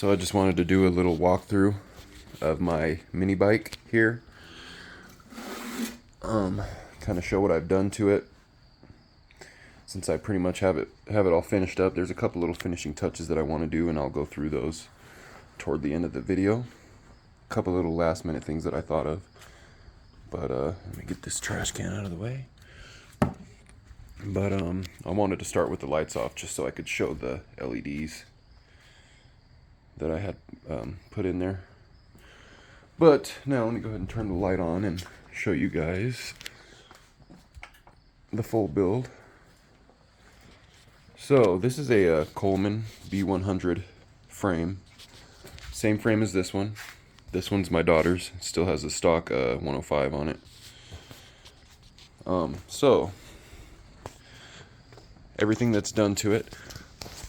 So I just wanted to do a little walkthrough of my mini bike here. Kind of show what I've done to it since I pretty much have it all finished up. There's a couple little finishing touches that I want to do, and I'll go through those toward the end of the video. A couple little last minute things that I thought of. But let me get this trash can out of the way. But I wanted to start with the lights off just so I could show the LEDs that I had put in there. But now let me go ahead and turn the light on and show you guys the full build. So this is a Coleman b100 frame. Same frame as this one. This one's my daughter's. It still has a stock 105 on it. So everything that's done to it,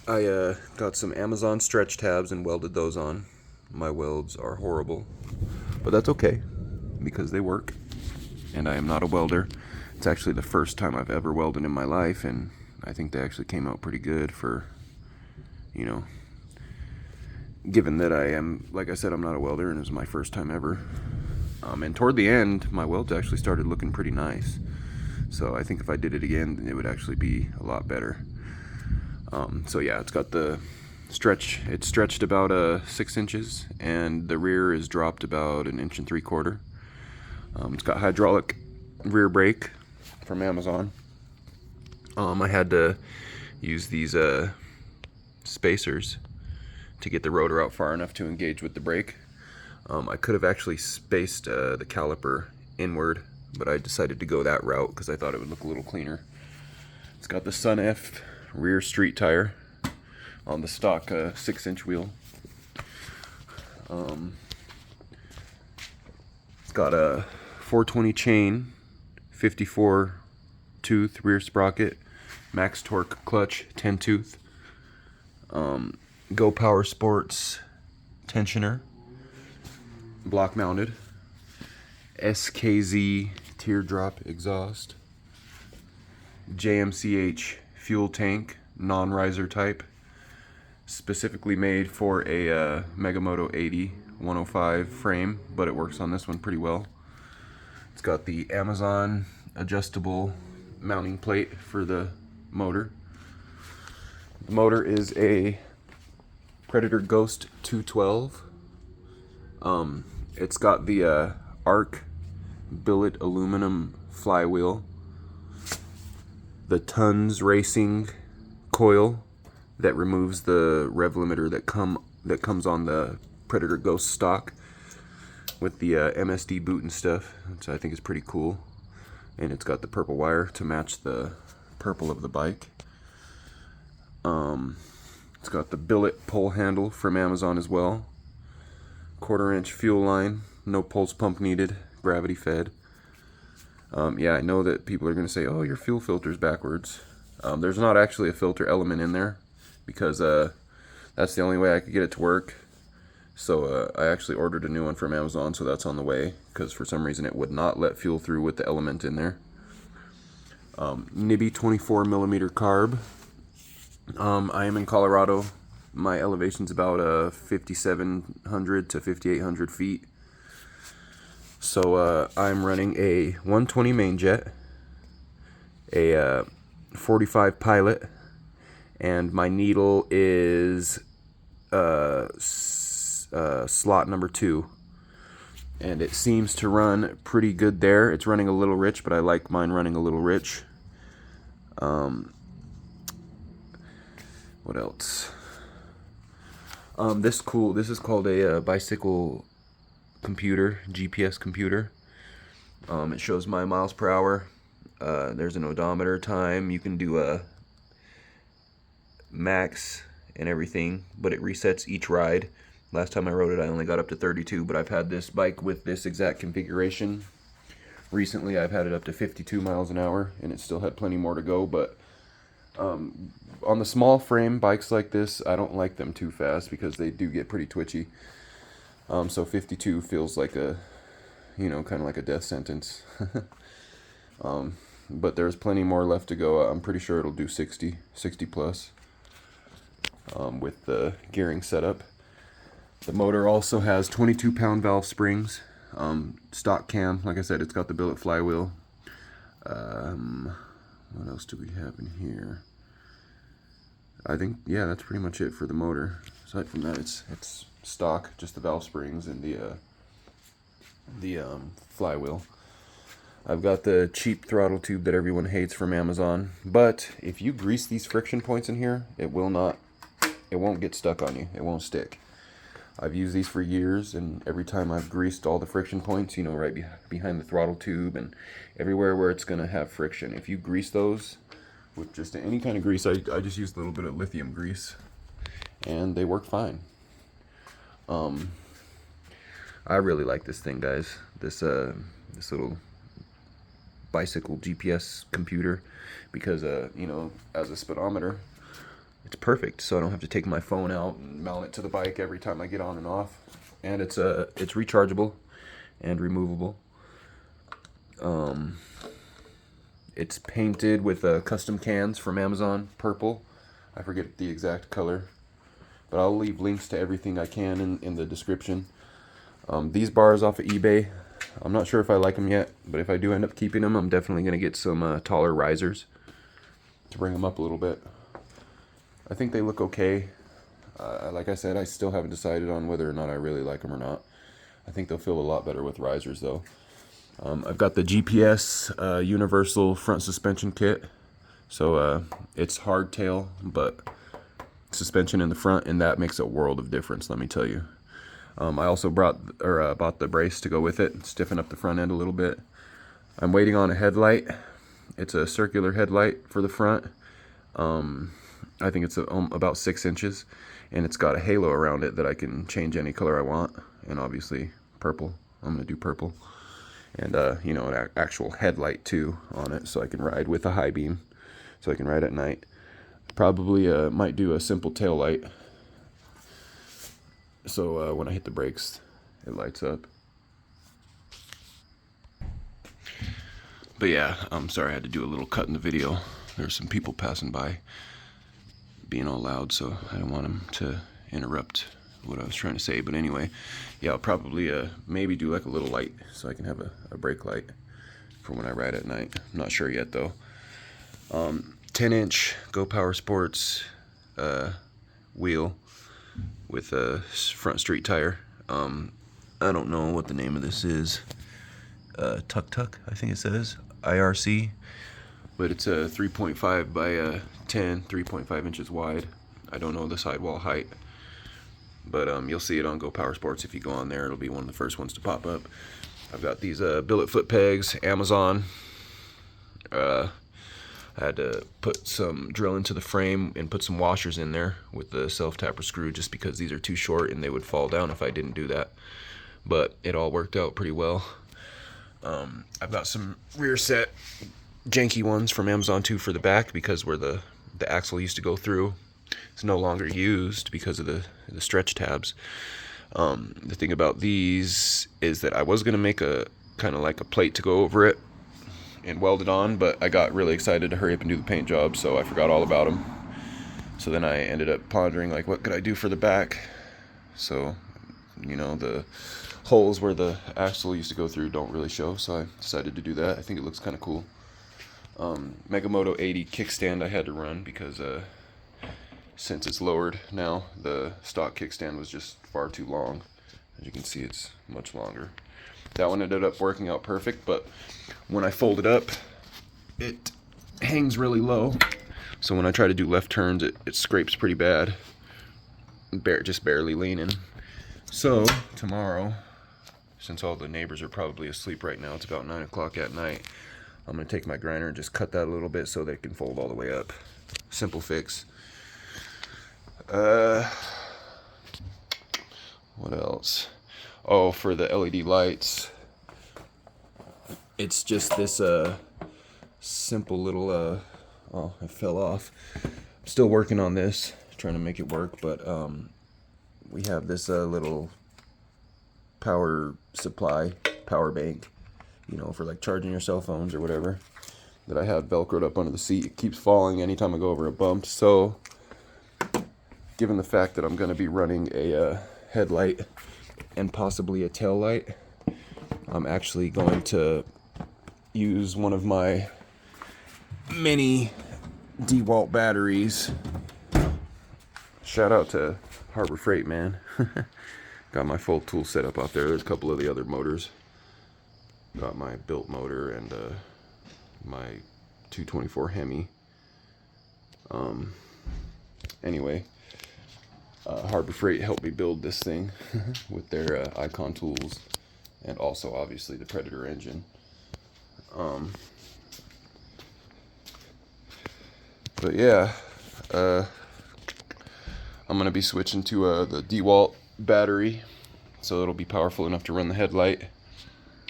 I got some Amazon stretch tabs and welded those on. My welds are horrible, but that's okay because they work, and I am not a welder. It's actually the first time I've ever welded in my life, and I think they actually came out pretty good for, you know, given that I am, like I said, I'm not a welder and it was my first time ever. And toward the end, my welds actually started looking pretty nice. So I think if I did it again, it would actually be a lot better. So yeah, it's got the stretch. It's stretched about 6 inches, and the rear is dropped about 1.75 inches. It's got hydraulic rear brake from Amazon. I had to use these spacers to get the rotor out far enough to engage with the brake. I could have actually spaced the caliper inward, but I decided to go that route because I thought it would look a little cleaner. It's got the Sun F rear street tire on the stock 6-inch wheel. It's got a 420 chain, 54 tooth rear sprocket, max torque clutch, 10 tooth. Go Power Sports tensioner, block mounted. SKZ teardrop exhaust. JMCH fuel tank, non-riser type, specifically made for a Megamoto 80 105 frame, but it works on this one pretty well. It's got the Amazon adjustable mounting plate for the motor. The motor is a Predator Ghost 212. It's got the arc billet aluminum flywheel, the Tons Racing coil that removes the rev limiter that comes on the Predator Ghost stock, with the MSD boot and stuff, which I think is pretty cool. And it's got the purple wire to match the purple of the bike. It's got the billet pole handle from Amazon as well. 1/4-inch fuel line, no pulse pump needed, gravity fed. Yeah, I know that people are going to say, oh, your fuel filter's backwards. There's not actually a filter element in there because that's the only way I could get it to work. So I actually ordered a new one from Amazon, so that's on the way, because for some reason it would not let fuel through with the element in there. Nibby 24mm carb. I am in Colorado. My elevation's about 5,700 to 5,800 feet. So I'm running a 120 main jet, a 45 pilot, and my needle is slot number 2. And it seems to run pretty good there. It's running a little rich, but I like mine running a little rich. What else? This is called a bicycle computer, GPS computer. It shows my miles per hour. There's an odometer time. You can do a max and everything, but it resets each ride. Last time I rode it, I only got up to 32, but I've had this bike with this exact configuration. Recently, I've had it up to 52 miles an hour, and it still had plenty more to go, but on the small frame bikes like this, I don't like them too fast because they do get pretty twitchy. So 52 feels like a, kind of like a death sentence. But there's plenty more left to go. I'm pretty sure it'll do 60 plus with the gearing setup. The motor also has 22-pound valve springs. Stock cam, like I said, it's got the billet flywheel. What else do we have in here? I think, yeah, that's pretty much it for the motor. Aside from that, it's stock, just the valve springs and the flywheel. I've got the cheap throttle tube that everyone hates from Amazon, but if you grease these friction points in here, it won't get stuck on you. It won't stick. I've used these for years, and every time I've greased all the friction points, you know, right behind the throttle tube and everywhere where it's going to have friction, if you grease those with just any kind of grease, I just use a little bit of lithium grease, and they work fine. I really like this thing, guys. This little bicycle GPS computer, because you know, as a speedometer, it's perfect, so I don't have to take my phone out and mount it to the bike every time I get on and off. And it's rechargeable and removable. It's painted with custom cans from Amazon, purple. I forget the exact color, but I'll leave links to everything I can in the description. These bars off of eBay, I'm not sure if I like them yet, but if I do end up keeping them, I'm definitely going to get some taller risers to bring them up a little bit. I think they look okay. Like I said, I still haven't decided on whether or not I really like them or not. I think they'll feel a lot better with risers, though. I've got the GPS universal front suspension kit. So it's hardtail, but suspension in the front, and that makes a world of difference, let me tell you. I also bought the brace to go with it, stiffen up the front end a little bit. I'm waiting on a headlight. It's a circular headlight for the front. I think it's about 6 inches, and it's got a halo around it that I can change any color I want, and obviously purple. I'm gonna do purple, and you know, an actual headlight too on it, so I can ride with a high beam, so I can ride at night. Probably might do a simple tail light, so when I hit the brakes, it lights up. But yeah, I'm sorry I had to do a little cut in the video. There's some people passing by being all loud, so I don't want them to interrupt what I was trying to say. But anyway, yeah, I'll probably maybe do like a little light so I can have a brake light for when I ride at night. I'm not sure yet though. 10-inch Go Power Sports wheel with a front street tire. I don't know what the name of this is. Tuk, I think it says IRC, but it's a 3.5 by 10, 3.5 inches wide. I don't know the sidewall height, but you'll see it on Go Power Sports. If you go on there, it'll be one of the first ones to pop up. I've got these billet foot pegs, Amazon. I had to put some drill into the frame and put some washers in there with the self-tapper screw, just because these are too short and they would fall down if I didn't do that. But it all worked out pretty well. I've got some rear set janky ones from Amazon too for the back, because where the axle used to go through is no longer used because of the stretch tabs. The thing about these is that I was going to make a kind of like a plate to go over it and weld it on, but I got really excited to hurry up and do the paint job, so I forgot all about them. So then I ended up pondering, like, what could I do for the back? So, you know, the holes where the axle used to go through don't really show, so I decided to do that. I think it looks kind of cool. Megamoto 80 kickstand I had to run because since it's lowered now, the stock kickstand was just far too long. As you can see, it's much longer. That one ended up working out perfect, but when I fold it up, it hangs really low. So when I try to do left turns, it scrapes pretty bad. Just barely leaning. So tomorrow, since all the neighbors are probably asleep right now, it's about 9 o'clock at night, I'm going to take my grinder and just cut that a little bit so they can fold all the way up. Simple fix. What else? Oh, for the LED lights, it's just this simple little oh, it fell off. I'm still working on this, trying to make it work, but we have this little power supply, power bank, you know, for like charging your cell phones or whatever, that I have velcroed up under the seat. It keeps falling anytime I go over a bump, so given the fact that I'm going to be running a headlight and possibly a tail light. I'm actually going to use one of my mini DeWalt batteries. Shout out to Harbor Freight, man. Got my full tool set up out there. There's a couple of the other motors. Got my built motor and my 224 Hemi. Anyway, Harbor Freight helped me build this thing with their Icon tools, and also obviously the Predator engine. But yeah, I'm gonna be switching to the DeWalt battery, so it'll be powerful enough to run the headlight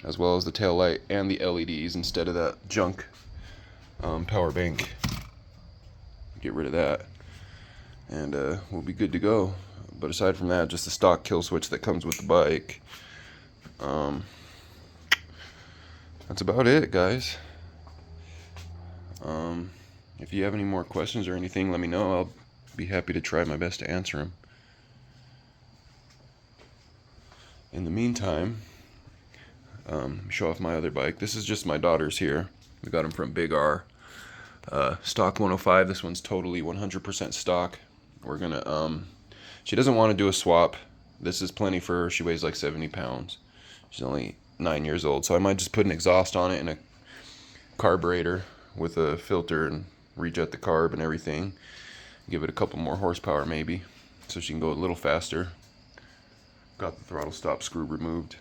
as well as the tail light and the LEDs instead of that junk power bank. Get rid of that, and we'll be good to go. But aside from that, just the stock kill switch that comes with the bike. That's about it, guys. If you have any more questions or anything, let me know. I'll be happy to try my best to answer them. In the meantime, show off my other bike. This is just my daughter's here. We got them from Big R. Stock 105. This one's totally 100% stock. We're gonna, she doesn't want to do a swap. This is plenty for her. She weighs like 70 pounds. She's only 9 years old. So I might just put an exhaust on it and a carburetor with a filter and rejet the carb and everything. Give it a couple more horsepower maybe, so she can go a little faster. Got the throttle stop screw removed.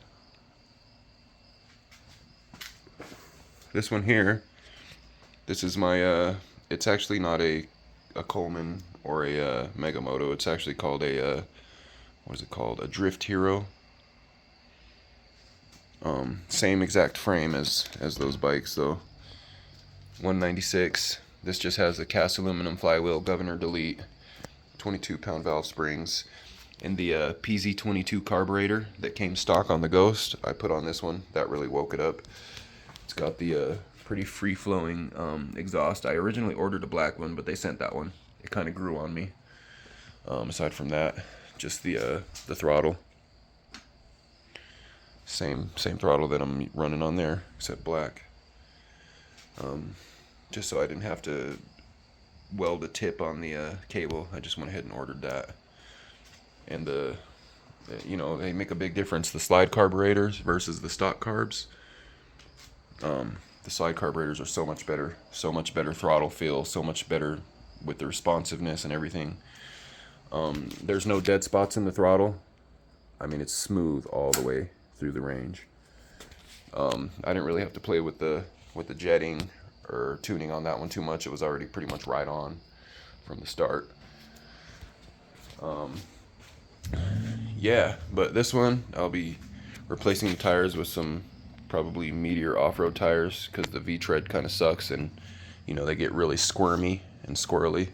This one here, this is my, it's actually not a Coleman or a Megamoto. It's actually called a, what is it called? A Drift Hero. Same exact frame as those bikes though. 196. This just has the cast aluminum flywheel, governor delete, 22-pound valve springs, and the PZ22 carburetor that came stock on the Ghost. I put on this one. That really woke it up. It's got the pretty free-flowing exhaust. I originally ordered a black one, but they sent that one. It kind of grew on me. Aside from that, just the throttle. Same throttle that I'm running on there, except black. Just so I didn't have to weld a tip on the cable. I just went ahead and ordered that. And you know, they make a big difference. The slide carburetors versus the stock carbs. The slide carburetors are so much better throttle feel, so much better with the responsiveness and everything. There's no dead spots in the throttle. I mean, it's smooth all the way through the range. I didn't really have to play with the jetting or tuning on that one too much. It was already pretty much right on from the start. Yeah, but this one I'll be replacing the tires with some probably Meteor off-road tires, because the V-tread kind of sucks, and you know, they get really squirmy and squirrely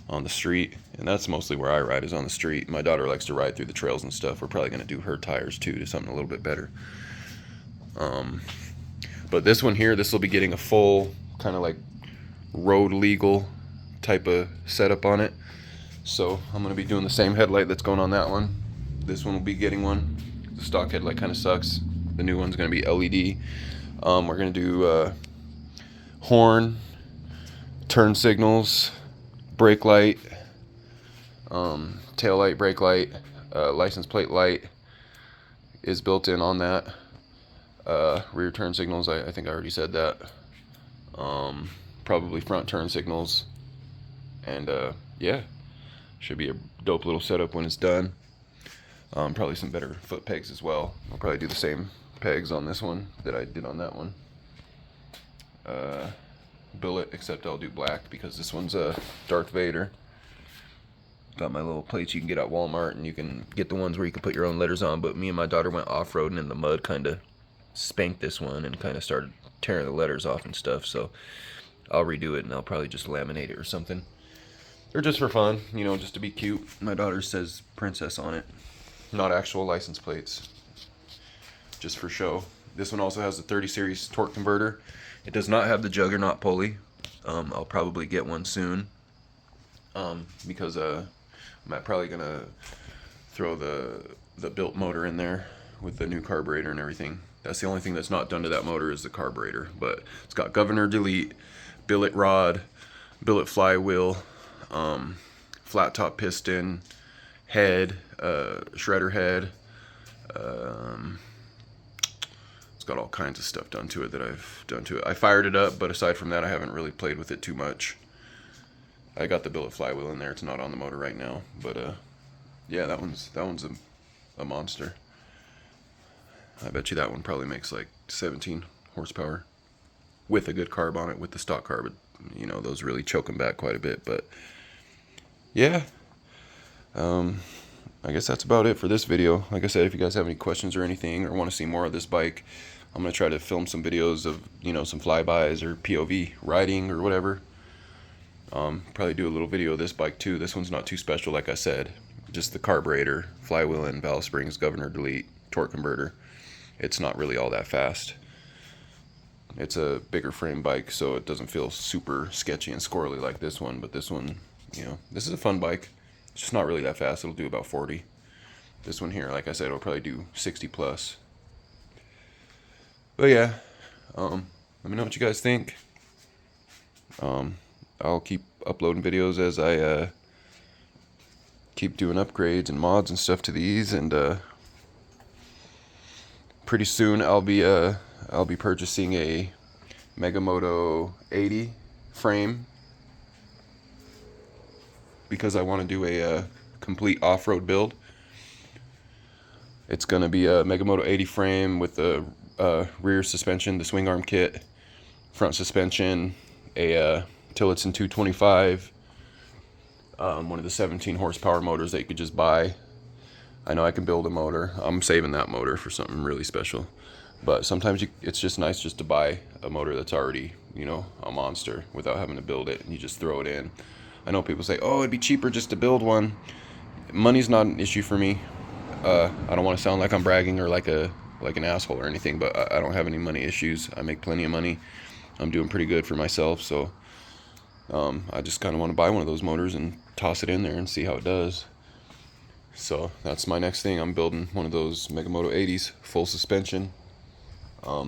on the street, and that's mostly where I ride, is on the street. My daughter likes to ride through the trails and stuff. We're probably going to do her tires too, to something a little bit better. But this one here, this will be getting a full kind of like road legal type of setup on it. So I'm going to be doing the same headlight that's going on that one. This one will be getting one. The stock headlight kind of sucks. The new one's going to be LED. We're going to do horn, turn signals, brake light, tail light, brake light, license plate light is built in on that. Rear turn signals, I think I already said that. Probably front turn signals. And yeah, should be a dope little setup when it's done. Probably some better foot pegs as well. I'll probably do the same pegs on this one that I did on that one. Billet, except I'll do black because this one's a Darth Vader. Got my little plates you can get at Walmart, and you can get the ones where you can put your own letters on, but me and my daughter went off-roading in the mud, kind of spanked this one and kind of started tearing the letters off and stuff, so I'll redo it and I'll probably just laminate it or something. Or just for fun, you know, just to be cute. My daughter says Princess on it. Not actual license plates. Just for show. This one also has the 30 series torque converter. It does not have the Juggernaut pulley. I'll probably get one soon. Because I'm probably gonna throw the built motor in there with the new carburetor and everything. That's the only thing that's not done to that motor is the carburetor. But it's got governor delete, billet rod, billet flywheel, flat top piston, head, shredder head. It's got all kinds of stuff done to it that I've done to it. I fired it up, but aside from that, I haven't really played with it too much. I got the billet flywheel in there. It's not on the motor right now, but yeah, that one's a monster. I bet you that one probably makes like 17 horsepower with a good carb on it. With the stock carb, you know, those really choke them back quite a bit. But yeah, I guess that's about it for this video. Like I said, if you guys have any questions or anything, or want to see more of this bike, I'm gonna try to film some videos of, you know, some flybys or POV riding or whatever. Probably do a little video of this bike too. This one's not too special, like I said. Just the carburetor, flywheel and valve springs, governor delete, torque converter. It's not really all that fast. It's a bigger frame bike, so it doesn't feel super sketchy and squirrely like this one. But this one, you know, this is a fun bike. It's just not really that fast. It'll do about 40. This one here, like I said, it'll probably do 60 plus. But yeah, let me know what you guys think. I'll keep uploading videos as I keep doing upgrades and mods and stuff to these, and pretty soon I'll be purchasing a Megamoto 80 frame because I want to do a complete off-road build. It's gonna be a Megamoto 80 frame with the rear suspension, the swing arm kit, front suspension, a Tillotson 225, one of the 17 horsepower motors that you could just buy. I know I can build a motor. I'm saving that motor for something really special. But sometimes it's just nice just to buy a motor that's already, you know, a monster without having to build it, and you just throw it in. I know people say, oh, it'd be cheaper just to build one. Money's not an issue for me. I don't want to sound like I'm bragging or like an asshole or anything, but I don't have any money issues. I make plenty of money. I'm doing pretty good for myself, so I just kind of want to buy one of those motors and toss it in there and see how it does. So that's my next thing. I'm building one of those Megamoto 80s, full suspension,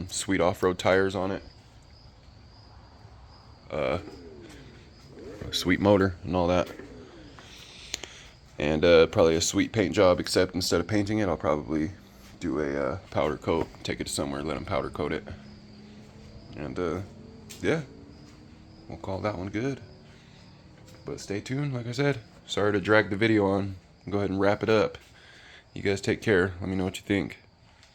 sweet off-road tires on it, sweet motor and all that, and probably a sweet paint job, except instead of painting it, I'll probably do a powder coat, take it to somewhere, let them powder coat it, and yeah, we'll call that one good. But stay tuned, like I said. Sorry to drag the video on. Go ahead and wrap it up. You guys take care. Let me know what you think.